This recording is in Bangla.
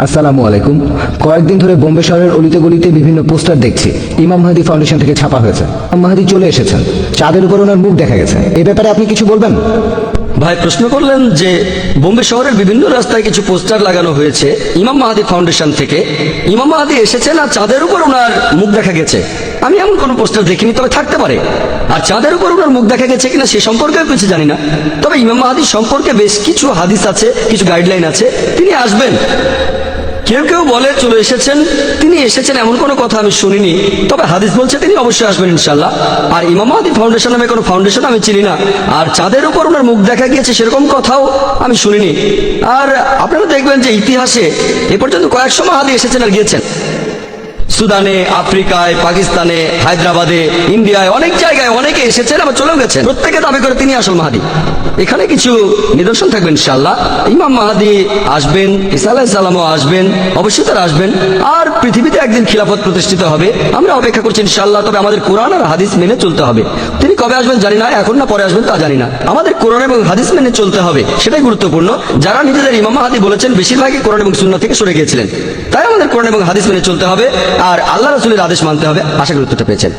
আসসালামু আলাইকুম। কয়েকদিন ধরে বোম্বে শহরের অলিতে গলিতে বিভিন্ন পোস্টার দেখছি ইমাম মাহদী ফাউন্ডেশন থেকে ছাপা হয়েছে। ইমাম মাহদী চলে এসেছেন, চাঁদের উপর ওনার মুখ দেখা গেছে। এ ব্যাপারে আপনি কিছু বলবেন? ভাই প্রশ্ন করলেন যে বোম্বে শহরের বিভিন্ন রাস্তায় কিছু পোস্টার লাগানো হয়েছে ইমাম মাহাদি ফাউন্ডেশন থেকে। ইমাম মাহাদি এসেছেন আর চাঁদের উপর ওনার মুখ দেখা গেছে। আমি এমন কোনো পোস্টার দেখিনি, তবে থাকতে পারে। আর চাঁদের উপর ওনার মুখ দেখা গেছে কিনা সে সম্পর্কে কিছু জানি না। তবে ইমাম মাহাদি সম্পর্কে বেশ কিছু হাদিস আছে, কিছু গাইডলাইন আছে, তিনি আসবেন। কেউ কেউ বলে চলে এসেছেন, তিনি এসেছেন এমন কোনো কথা আমি শুনিনি। তবে হাদিস বলছে তিনি অবশ্যই আসবেন ইনশাল্লাহ। আর ইমাম মাহদী ফাউন্ডেশন নামে কোনো ফাউন্ডেশন আমি চিনি না। আর চাঁদের উপর ওনার মুখ দেখা গিয়েছে সেরকম কথাও আমি শুনিনি। আর আপনারা দেখবেন যে ইতিহাসে এ পর্যন্ত কয়েকশো মাহাদি এসেছেন আর গিয়েছেন। সুদানে, আফ্রিকায়, পাকিস্তানে, হায়দ্রাবাদে, ইন্ডিয়ায়, অনেক জায়গায় অনেকে এসেছেন আবার চলেও গেছেন। প্রত্যেকে দাবি করে তিনি আসল মাহাদি। এখানে কিছু নিদর্শন থাকবে ইনশাআল্লাহ। ইমাম মাহাদি আসবেন, ঈসা আলাইহিস সালামও আসবেন, অবশ্যই তারা আসবেন। আর পৃথিবীতে একদিন খিলাফত প্রতিষ্ঠিত হবে, আমরা অপেক্ষা করছি ইনশাআল্লাহ। তবে আমাদের কোরআন আর হাদিস মেনে চলতে হবে। তিনি কবে আসবেন জানি না, এখন না পরে আসবেন তা জানি না। আমাদের কোরআন এবং হাদিস মেনে চলতে হবে, সেটাই গুরুত্বপূর্ণ। যারা নিজেদের ইমাম মাহাদি বলেছেন বেশিরভাগই কোরআন এবং সুন্নাহ থেকে সরে গিয়েছিলেন। তাই আমাদের কোরআন এবং হাদিস মেনে চলতে হবে আর আল্লাহ রাসূলের আদেশ মানতে হবে। আশা করি উত্তরটা পেয়েছেন।